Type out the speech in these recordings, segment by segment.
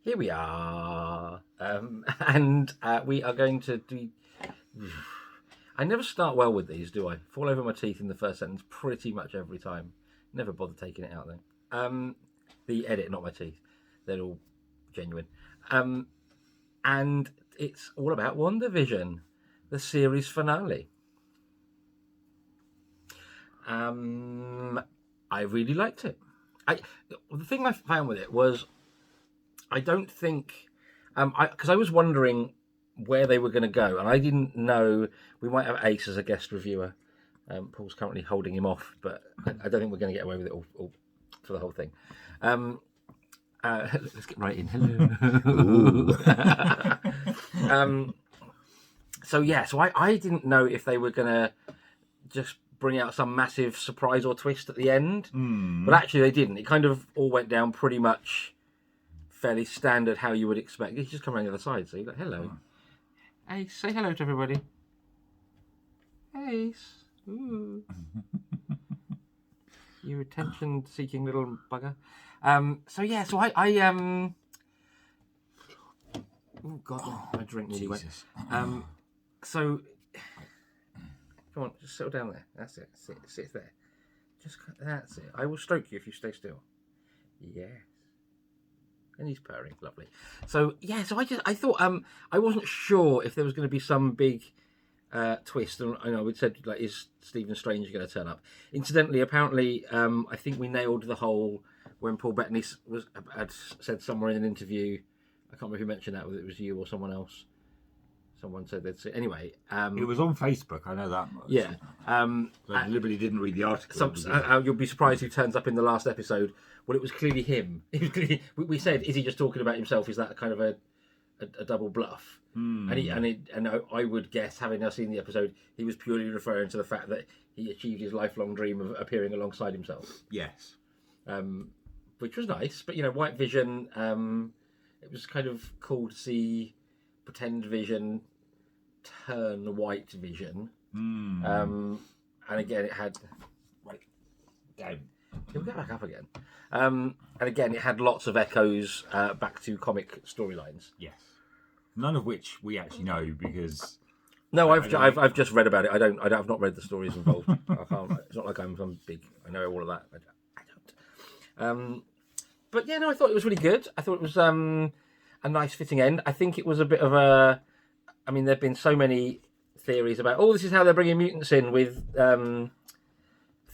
Here we are. And we are going to do... I never start well with these, do I? Fall over my teeth in the first sentence pretty much every time. Never bother taking it out, though. The edit, not my teeth. They're all genuine. And it's all about WandaVision, the series finale. I really liked it. The thing I found with it was, I don't think, because I was wondering where they were going to go, and I didn't know. We might have Ace as a guest reviewer. Paul's currently holding him off, but I don't think we're going to get away with it all for the whole thing. Let's get right in. Hello. So I didn't know if they were going to just bring out some massive surprise or twist at the end, but actually they didn't. It kind of all went down pretty much fairly standard, how you would expect. You just come around the other side, so you're like, hello. Ace, say hello to everybody. Ace. Ooh. You attention-seeking little bugger. So I oh God, my drink nearly went. So, come on, just settle down there. That's it. Sit there. That's it. I will stroke you if you stay still. Yes. And he's purring. Lovely. So I thought I wasn't sure if there was going to be some big twist, and I know we said, like, is Stephen Strange going to turn up? Incidentally, apparently, I think we nailed the whole when Paul Bettany had said somewhere in an interview. I can't remember who mentioned that, whether it was you or someone else. Someone said they'd see. Anyway, it was on Facebook. I know that much. Yeah. I deliberately didn't read the article. You'll be surprised who turns up in the last episode. Well, it was clearly him. We said, is he just talking about himself? Is that kind of a double bluff? And I would guess, having now seen the episode, he was purely referring to the fact that he achieved his lifelong dream of appearing alongside himself. Yes. Which was nice, but White Vision. It was kind of cool to see pretend Vision turn White Vision. And again, it had Down. Can we get back up again? And again, it had lots of echoes back to comic storylines. Yes. None of which we actually know because. No, I've just read about it. I've not read the stories involved. I can't. It's not like I'm some big. I know all of that. I don't. But yeah, no, I thought it was really good. I thought it was a nice fitting end. I think it was a bit of a. I mean, there've been so many theories about. Oh, this is how they're bringing mutants in with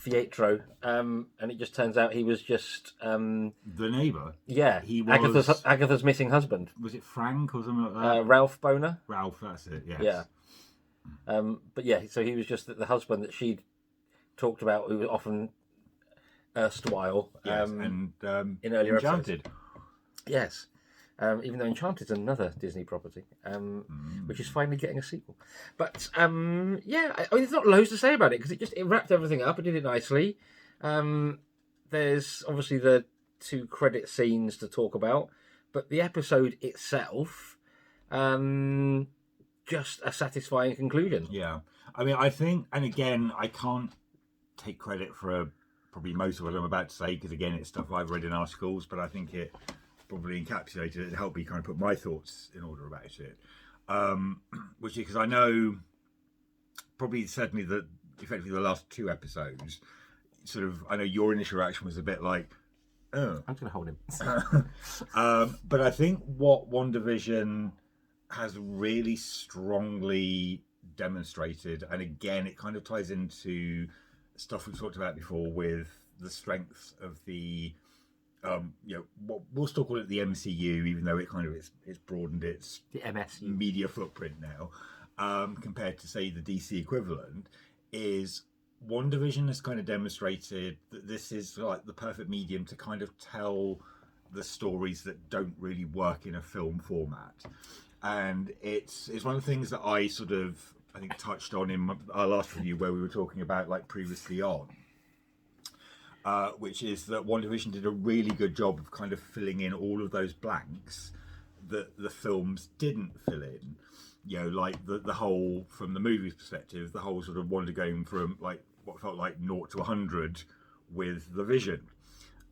Pietro, and it just turns out he was just the neighbour. Yeah, he was Agatha's missing husband. Was it Frank or something like that? Ralph Boner. Ralph, that's it. Yes. Yeah. But yeah, so he was just the husband that she'd talked about, who was often erstwhile. Yes, and in earlier Enchanted. episodes. Yes. Even though Enchanted's another Disney property, which is finally getting a sequel. But yeah, I mean, there's not loads to say about it because it wrapped everything up. It did it nicely. There's obviously the 2 credit scenes to talk about, but the episode itself, just a satisfying conclusion. Yeah, I mean, I think, and again, I can't take credit for probably most of what I'm about to say because again, it's stuff I've read in articles, but I think it probably encapsulated it to help me kind of put my thoughts in order about it. Which is because I know probably certainly that effectively the last 2 episodes, sort of, I know your initial reaction was a bit like, oh. I'm just going to hold him. But I think what WandaVision has really strongly demenstrated, and again, it kind of ties into stuff we've talked about before with the strengths of the we'll still call it the MCU, even though it kind of it's broadened its media footprint now, compared to say the DC equivalent, is WandaVision has kind of demonstrated that this is like the perfect medium to kind of tell the stories that don't really work in a film format. And it's one of the things that I think touched on in our last review where we were talking about like previously on. Which is that WandaVision did a really good job of kind of filling in all of those blanks that the films didn't fill in. Like the whole, from the movie's perspective, the whole sort of Wanda going from like what felt like 0 to 100 with the Vision.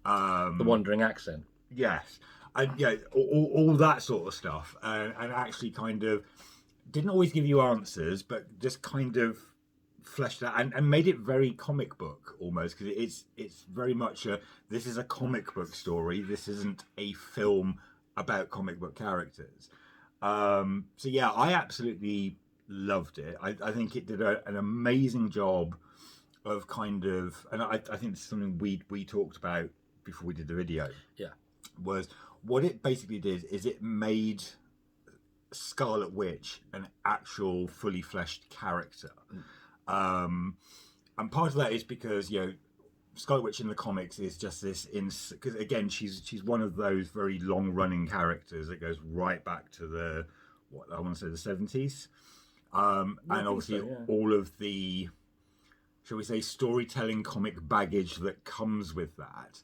The wandering accent. Yes. and all that sort of stuff, and actually kind of didn't always give you answers, but just kind of fleshed out and made it very comic book almost, because it's very much this is a comic book story. This isn't a film about comic book characters. So yeah, I absolutely loved it. I think it did an amazing job of kind of, and I think this is something we talked about before we did the video. Yeah, was what it basically did is it made Scarlet Witch an actual fully fleshed character. And part of that is because Scarlet Witch in the comics is just this because again she's one of those very long running characters that goes right back to the what I want to say the 70s, and obviously all of the, shall we say, storytelling comic baggage that comes with that.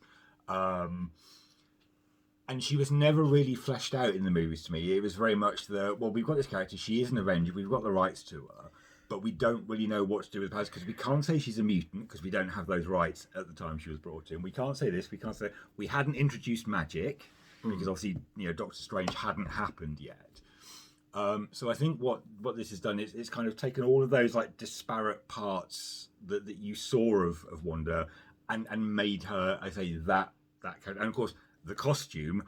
And she was never really fleshed out in the movies to me. It was very much we've got this character, she is an Avenger, we've got the rights to her, but we don't really know what to do with her because we can't say she's a mutant because we don't have those rights at the time she was brought in. We can't say this, we can't say... We hadn't introduced magic because obviously, Doctor Strange hadn't happened yet. So I think what this has done is it's kind of taken all of those like disparate parts that you saw of Wanda and made her, I say, that character. And of course, the costume,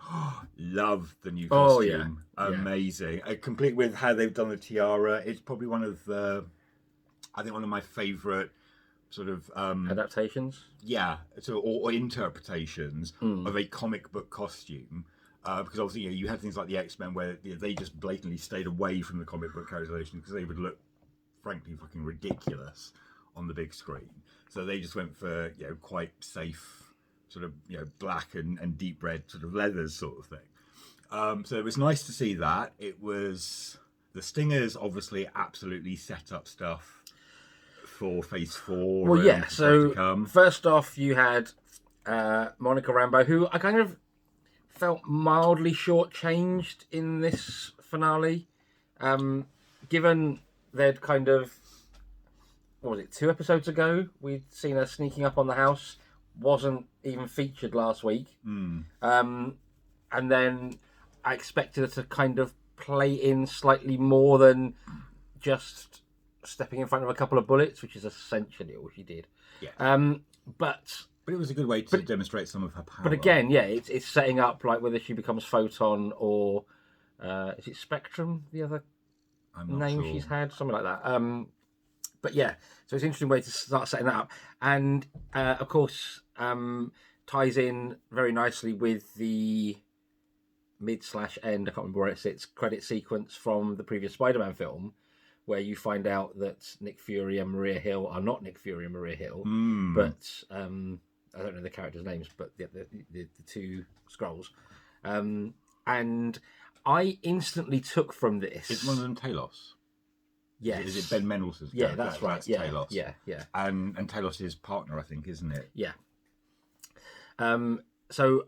love the new costume. Oh, yeah. Amazing. Complete with how they've done the tiara. It's probably one of my favourite sort of... adaptations? Yeah, or interpretations of a comic book costume. Because obviously, you had things like the X-Men where they just blatantly stayed away from the comic book characterization because they would look, frankly, fucking ridiculous on the big screen. So they just went for quite safe, sort of black and deep red sort of leathers sort of thing. So it was nice to see that. It was the Stingers obviously absolutely set up stuff for Phase 4. Well, yeah. So first off, you had Monica Rambeau, who I kind of felt mildly shortchanged in this finale, given they'd kind of, what was it, 2 episodes ago we'd seen her sneaking up on the house, wasn't even featured last week, and then I expected her to kind of play in slightly more than just stepping in front of a couple of bullets, which is essentially all she did. Yeah. But it was a good way to demonstrate some of her power. But again, yeah, it's setting up like whether she becomes Photon or is it Spectrum? The other name she's had, something like that. But yeah, so it's an interesting way to start setting that up, and of course ties in very nicely with the mid/end. I can't remember where it sits. Credit sequence from the previous Spider-Man film, where you find out that Nick Fury and Maria Hill are not Nick Fury and Maria Hill, but I don't know the characters' names, but the 2 Skrulls. And I instantly took from this... Is one of them Talos? Yes. Is it Ben Mendelsohn's character? Yeah, that's right. Yeah, Talos. Yeah. And Talos is partner, I think, isn't it? Yeah. So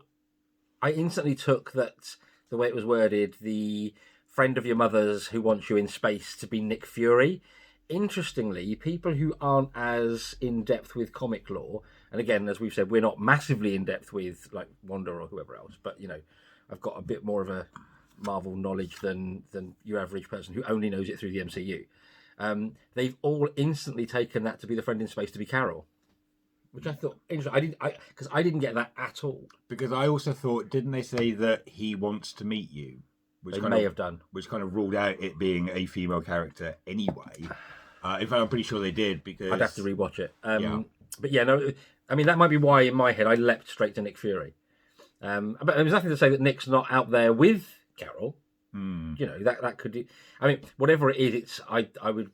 I instantly took that, the way it was worded, the friend of your mother's who wants you in space, to be Nick Fury. Interestingly, people who aren't as in-depth with comic lore, and again, as we've said, we're not massively in-depth with like Wanda or whoever else, but I've got a bit more of a Marvel knowledge than your average person who only knows it through the MCU. They've all instantly taken that to be the friend in space to be Carol, which I thought interesting. Because I didn't get that at all. Because I also thought, didn't they say that he wants to meet you? Which they may have done. Which kind of ruled out it being a female character anyway. In fact, I'm pretty sure they did, because... I'd have to rewatch it. But yeah, no, I mean, that might be why in my head I leapt straight to Nick Fury. But there's nothing to say that Nick's not out there with Carol. That could... I mean, whatever it is, I would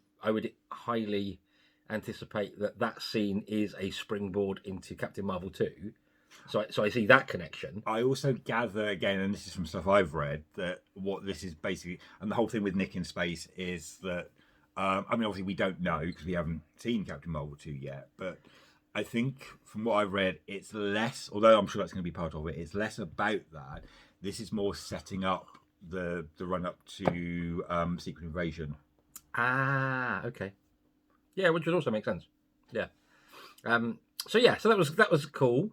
highly anticipate that scene is a springboard into Captain Marvel 2. So I see that connection. I also gather, again, and this is from stuff I've read, that what this is basically... And the whole thing with Nick in space is that... I mean, obviously, we don't know because we haven't seen Captain Marvel 2 yet. But I think from what I've read, it's less... Although I'm sure that's going to be part of it, it's less about that. This is more setting up the run-up to Secret Invasion. Ah, okay. Yeah, which would also make sense. Yeah. So yeah, so that was cool.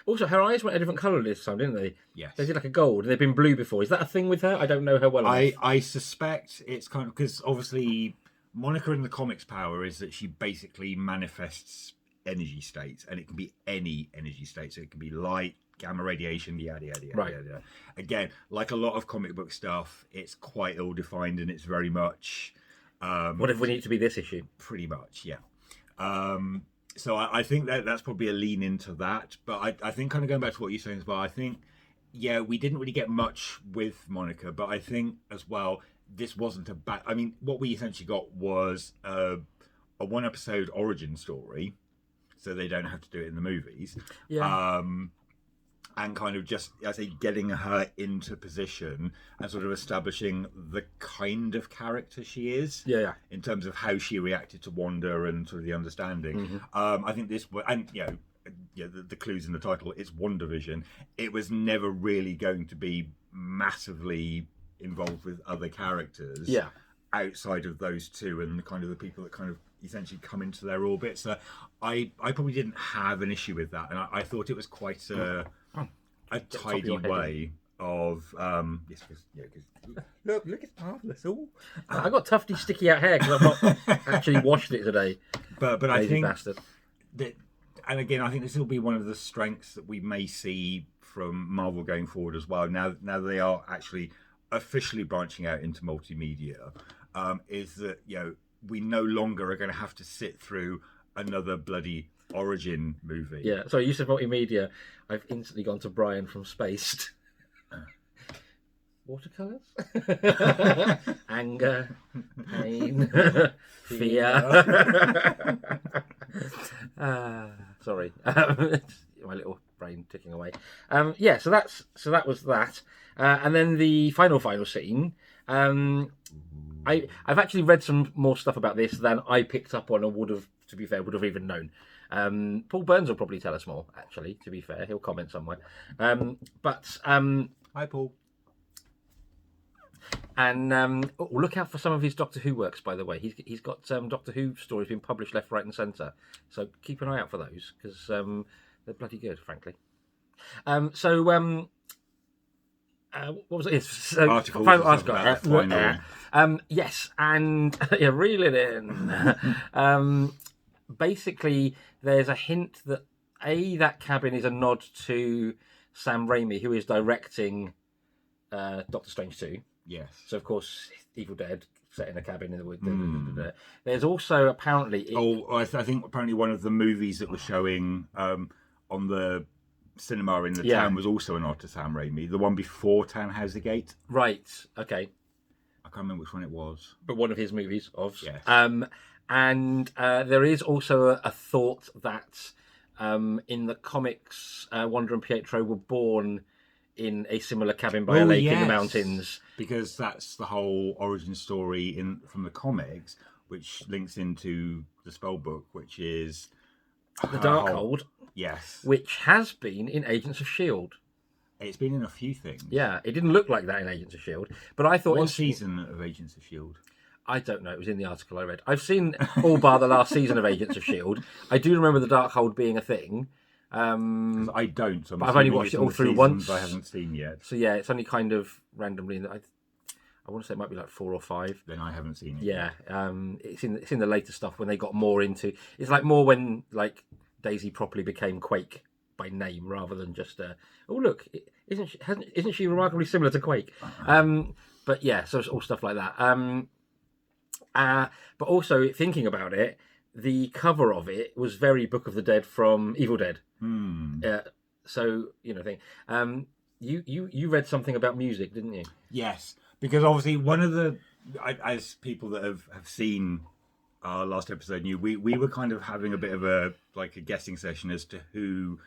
Also, her eyes went a different colour this time, didn't they? Yes. They did like a gold, and they've been blue before. Is that a thing with her? I don't know her well enough. I suspect it's kind of because obviously Monica in the comics power is that she basically manifests energy states, and it can be any energy state. So it can be light, gamma radiation, yada yada yada. Right. Yada. Again, like a lot of comic book stuff, it's quite ill defined, and it's very much What if we need to be this issue? pretty much, yeah. So I think that's probably a lean into that. But I think kind of going back to what you're saying as well, I think, yeah, we didn't really get much with Monica, but I think as well, this wasn't a bad... I mean, what we essentially got was a one-episode origin story, so they don't have to do it in the movies. Yeah. And kind of just, I say, getting her into position and sort of establishing the kind of character she is. Yeah. In terms of how she reacted to Wanda and sort of the understanding. I think this, and the clues in the title, it's WandaVision. It was never really going to be massively involved with other characters. Yeah. Outside of those two and the kind of the people that kind of essentially come into their orbit. So I probably didn't have an issue with that, and I thought it was quite a tidy way of look, it's marvelous. All I got tufty sticky out hair because I've not actually washed it today. But I think bastard. that, and again, I think this will be one of the strengths that we may see from Marvel going forward as well. Now they are actually officially branching out into multimedia. Is that we no longer are going to have to sit through another bloody origin movie. Yeah, so you said multimedia. I've instantly gone to Brian from Spaced. Watercolours? Anger, pain, fear. Sorry. My little brain ticking away. Yeah, so that was that. And then the final scene. I've actually read some more stuff about this than I picked up on, or would have even known. Paul Burns will probably tell us more, actually, to be fair. He'll comment somewhere. Hi, Paul. And look out for some of his Doctor Who works, by the way. He's got Doctor Who stories being published left, right and centre. So keep an eye out for those, because they're bloody good, frankly. What was it? So, article. Yes, and yeah, reel it in. Basically, there's a hint that that cabin is a nod to Sam Raimi, who is directing Doctor Strange 2. Yes. So, of course, Evil Dead set in a cabin in the woods. There's also apparently... I think apparently one of the movies that was showing on the cinema in the town was also a nod to Sam Raimi. The one before Tannhauser Gate. Right. Okay. I can't remember which one it was. But one of his movies, Yes. And there is also a thought that in the comics, Wanda and Pietro were born in a similar cabin by a lake in the mountains. Because that's the whole origin story from the comics, which links into the spell book, which is the Darkhold. Yes. Which has been in Agents of S.H.I.E.L.D. It's been in a few things. Yeah, it didn't look like that in Agents of S.H.I.E.L.D. But I thought... What season of Agents of S.H.I.E.L.D.? I don't know. It was in the article I read. I've seen all bar the last season of Agents of S.H.I.E.L.D. I do remember the Darkhold being a thing. I don't. But I've only watched it all through once. I haven't seen yet. So yeah, it's only kind of randomly... I want to say it might be like 4 or 5. Then I haven't seen it. Yeah, it's in the later stuff when they got more into... It's like more when like Daisy properly became Quake by name rather than just oh look, isn't she remarkably similar to Quake? But yeah, so it's all stuff like that. But also thinking about it, the cover of it was very Book of the Dead from Evil Dead. So you read something about music, didn't you? Yes, because obviously one of the as people that have seen our last episode knew, we were kind of having a bit of a guessing session as to who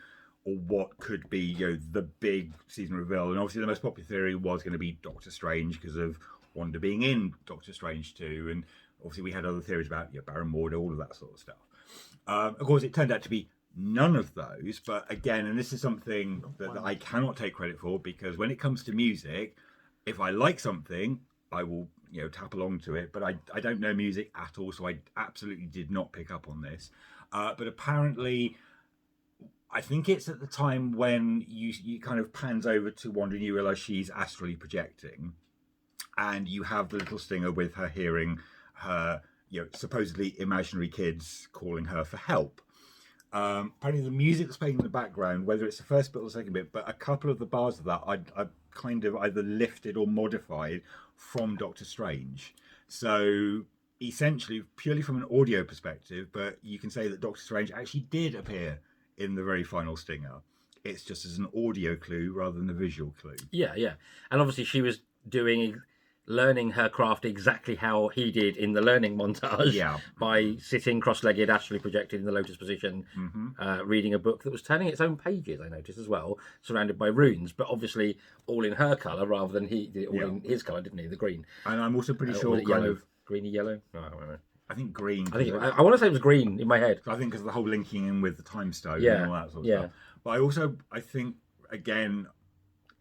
or what could be the big season reveal, and obviously the most popular theory was going to be Doctor Strange because of Wanda being in Doctor Strange 2, and obviously we had other theories about Baron Mordo, all of that sort of stuff. Of course, it turned out to be none of those, but again, and this is something that I cannot take credit for, because when it comes to music, if I like something, I will tap along to it, but I don't know music at all, so I absolutely did not pick up on this. But apparently I think it's at the time when you kind of pans over to Wanda and you realise she's astrally projecting, and you have the little stinger with her hearing her, supposedly imaginary kids calling her for help. Apparently the music that's playing in the background, whether it's the first bit or the second bit, but a couple of the bars of that I kind of either lifted or modified from Doctor Strange. So essentially, purely from an audio perspective, but you can say that Doctor Strange actually did appear in the very final stinger. It's just as an audio clue rather than a visual clue. Yeah. And obviously she was learning her craft exactly how he did in the learning montage by sitting cross-legged, astrally projected in the lotus position, reading a book that was turning its own pages, I noticed as well, surrounded by runes, but obviously all in her colour rather than he did it all in his colour, didn't he? The green. And I'm also pretty sure greeny yellow? No, I don't know. I think green. I want to say it was green in my head. I think because the whole linking in with the time stone and all that sort of stuff. But I think, again,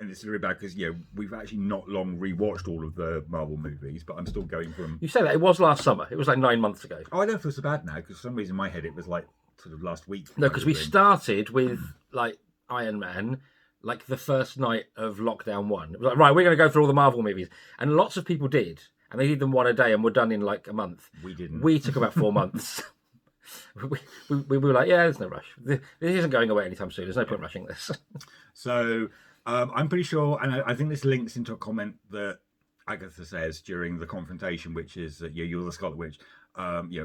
and it's really bad because, we've actually not long rewatched all of the Marvel movies, but I'm still going from... You say that, it was last summer. It was like 9 months ago. Oh, I don't feel so bad now, because for some reason in my head it was like sort of last week. No, because we started with, like, Iron Man, like the first night of lockdown 1. It was like, right, we're going to go through all the Marvel movies. And lots of people did. And they did them one a day and were done in like a month. We didn't. We took about 4 months. we were like, there's no rush. This isn't going away anytime soon. There's no point rushing this. So I'm pretty sure, and I think this links into a comment that Agatha says during the confrontation, which is that you're the Scarlet Witch,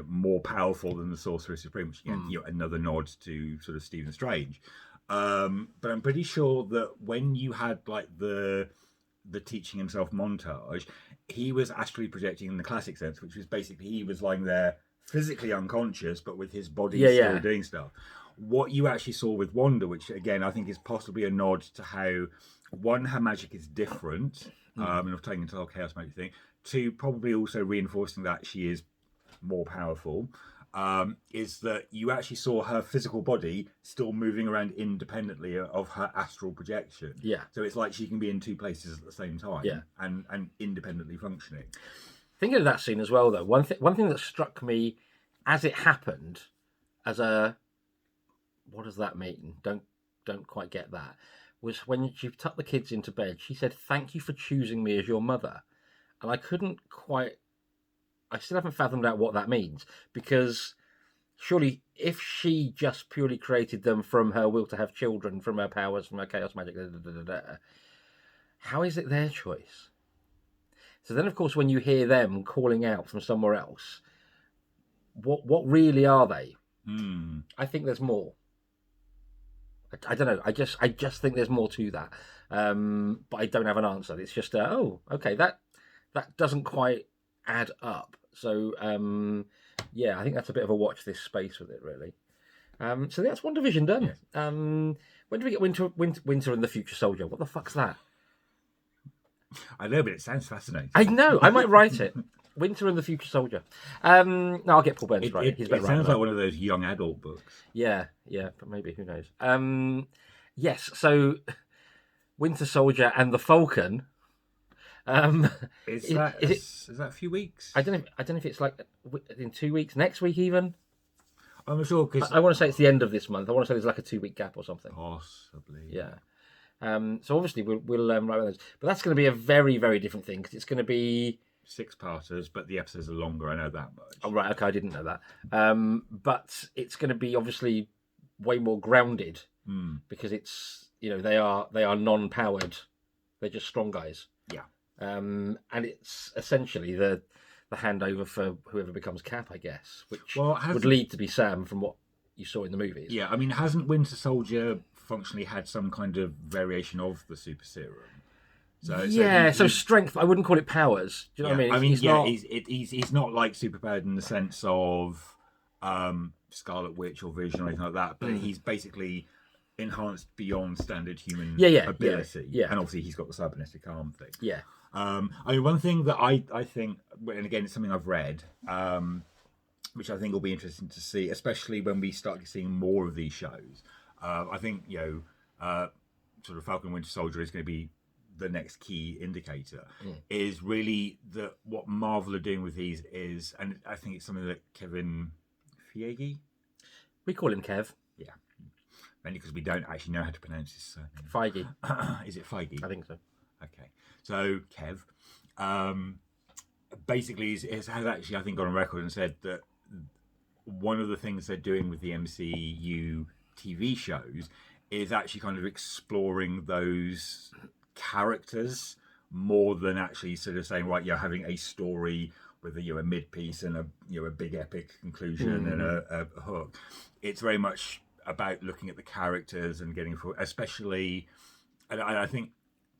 more powerful than the Sorcerer Supreme, which another nod to sort of Stephen Strange. But I'm pretty sure that when you had like the teaching himself montage, he was astrally projecting in the classic sense, which was basically he was lying there physically unconscious, but with his body still doing stuff. What you actually saw with Wanda, which again I think is possibly a nod to how, one, her magic is different, and I've taken into the whole chaos magic thing. Two, probably also reinforcing that she is more powerful. Is that you actually saw her physical body still moving around independently of her astral projection. Yeah. So it's like she can be in two places at the same time and independently functioning. Thinking of that scene as well, though, one thing that struck me as it happened, as a, what does that mean? Don't quite get that. Was when she tucked the kids into bed, she said, "Thank you for choosing me as your mother," and I still haven't fathomed out what that means, because surely if she just purely created them from her will to have children, from her powers, from her chaos magic, how is it their choice? So then, of course, when you hear them calling out from somewhere else, what really are they? I think there's more. I don't know. I just think there's more to that, but I don't have an answer. It's just okay, that doesn't quite add up. So I think that's a bit of a watch this space with it, really. So that's WandaVision done. Yes. When do we get Winter and the Future Soldier? What the fuck's that? I know, but it sounds fascinating. I know. I might write it. Winter and the Future Soldier. No, I'll get Paul Burns right. It sounds like one of those young adult books. Yeah, but maybe, who knows? Yes, so Winter Soldier and the Falcon. Is that a few weeks? I don't know if it's like in 2 weeks, next week even. I'm not sure, because I want to say it's the end of this month. I want to say there's like a 2-week gap or something. Possibly. Yeah. So obviously we'll write those, but that's going to be a very, very different thing, because it's going to be 6-parters, but the episodes are longer. I know that much. Oh right, okay, I didn't know that. But it's going to be obviously way more grounded, because it's they are non-powered. They're just strong guys. Yeah. And it's essentially the handover for whoever becomes Cap, I guess, which would lead to be Sam from what you saw in the movies. Yeah, I mean, hasn't Winter Soldier functionally had some kind of variation of the super serum? So strength. I wouldn't call it powers. Do you know what I mean? He's not like superpowered in the sense of Scarlet Witch or Vision or anything like that, but he's basically enhanced beyond standard human ability. Yeah. And obviously he's got the cybernetic arm thing. Yeah. I mean, one thing that I think, and again, it's something I've read, which I think will be interesting to see, especially when we start seeing more of these shows. I think, sort of Falcon Winter Soldier is going to be the next key indicator, is really that what Marvel are doing with these is, and I think it's something that Kevin Feige, we call him Kev. Yeah. Only because we don't actually know how to pronounce his surname. Feige. Is it Feige? I think so. Okay. So, Kev, basically has actually, I think, gone on record and said that one of the things they're doing with the MCU TV shows is actually kind of exploring those characters more than actually sort of saying, right, you're having a story with a mid piece and a big epic conclusion and a hook. It's very much about looking at the characters and getting for, especially, and I think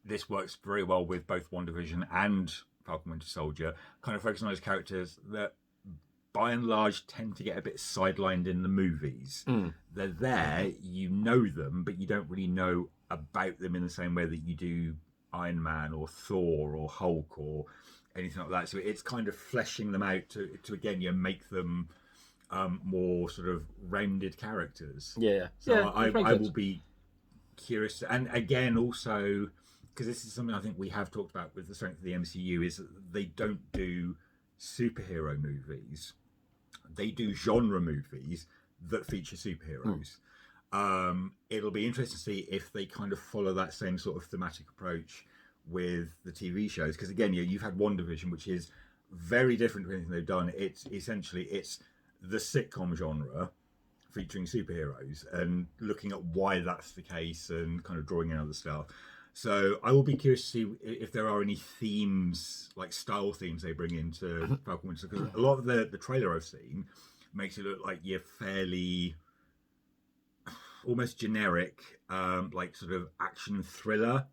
this works very well with both WandaVision and Falcon Winter Soldier, kind of focusing on those characters that by and large tend to get a bit sidelined in the movies. They're there, you know them, but you don't really know about them in the same way that you do Iron Man or Thor or Hulk or anything like that. So it's kind of fleshing them out to again, make them more sort of rounded characters. Yeah. So yeah, I will be curious. And again, also, because this is something I think we have talked about with the strength of the MCU, is that they don't do superhero movies. They do genre movies that feature superheroes. It'll be interesting to see if they kind of follow that same sort of thematic approach with the TV shows. Because again, you've had WandaVision, which is very different to anything they've done. It's essentially the sitcom genre featuring superheroes and looking at why that's the case and kind of drawing in other stuff. So I will be curious to see if there are any themes, like style themes they bring into Falcon Winter, because a lot of the trailer I've seen makes it look like you're fairly almost generic, like sort of action thriller.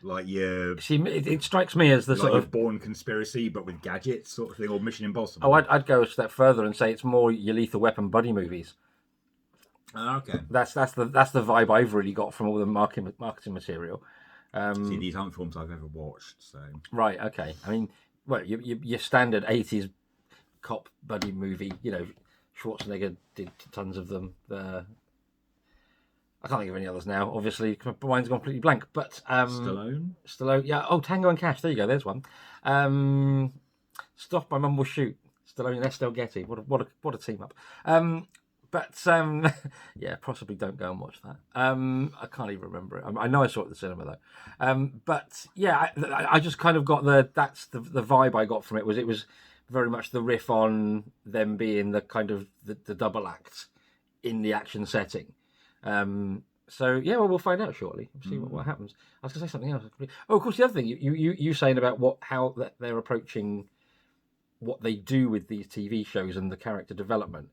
Like it strikes me as the like sort of Bourne Conspiracy, but with gadgets, sort of thing, or Mission Impossible. Oh, I'd go a step further and say it's more your Lethal Weapon buddy movies. Okay, that's the vibe I've really got from all the marketing material. See, these aren't films I've ever watched, so right. Okay, I mean, well, your standard '80s cop buddy movie. Schwarzenegger did tons of them. I can't think of any others now. Obviously, my mind's gone completely blank. But Stallone, yeah. Oh, Tango and Cash. There you go. There's one. Stop, My Mum Will Shoot. Stallone and Estelle Getty. What a team up. Yeah, possibly don't go and watch that. I can't even remember it. I know I saw it at the cinema though. But yeah, I just kind of got that's the vibe I got from it. It was very much the riff on them being the kind of the double act in the action setting. So yeah, well, we'll find out shortly. We'll see what happens. I was going to say something else. Oh, of course, the other thing you saying about how they're approaching what they do with these TV shows and the character development.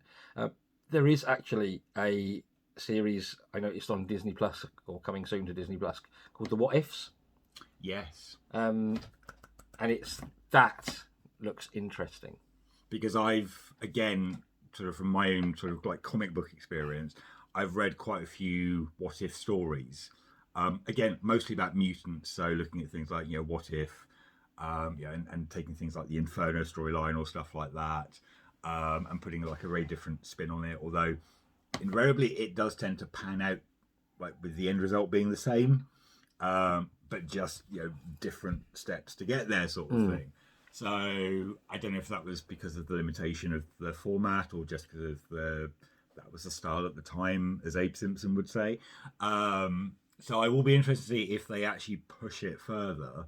There is actually a series I noticed on Disney Plus, or coming soon to Disney Plus, called The What Ifs. yes, And that looks interesting. because I've, again, sort of from my own sort of like comic book experience, I've read quite a few what if stories. Again, mostly about mutants. So looking at things like, what if, and taking things like the Inferno storyline or stuff like that, and putting like a very different spin on it. Although invariably it does tend to pan out, like with the end result being the same, but just different steps to get there, sort of thing. So I don't know if that was because of the limitation of the format or just because of that was the style at the time, as Abe Simpson would say. So I will be interested to see if they actually push it further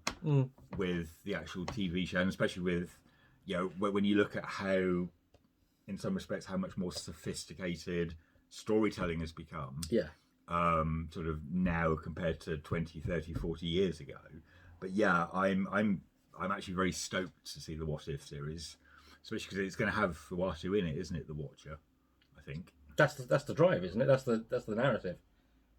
with the actual TV show, and especially with, when you look at how, in some respects, how much more sophisticated storytelling has become. Yeah. Sort of now compared to 20, 30, 40 years ago. But yeah, I'm actually very stoked to see the What If series, especially because it's going to have the Watu in it, isn't it? The Watcher, I think. That's the drive, isn't it? That's the narrative.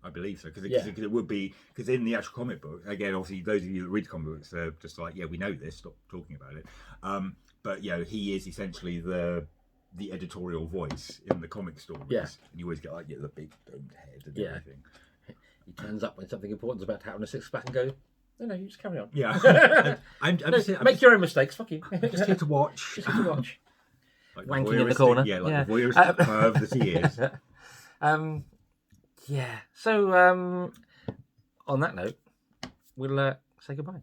I believe so, because it would be, because in the actual comic book, again, obviously those of you that read comic books are just like, we know this, stop talking about it. But he is essentially the editorial voice in the comic stories. Yeah. And you always get like the big domed head and everything. He turns up when something important's about to happen, and sits back and goes, no, you just carry on. Yeah. Make your own mistakes. Fuck you. I'm just here to watch. Just here to watch. Like wanking in the corner. Yeah, like the voyeuristic perv that he is. Yeah. So, on that note, we'll say goodbye.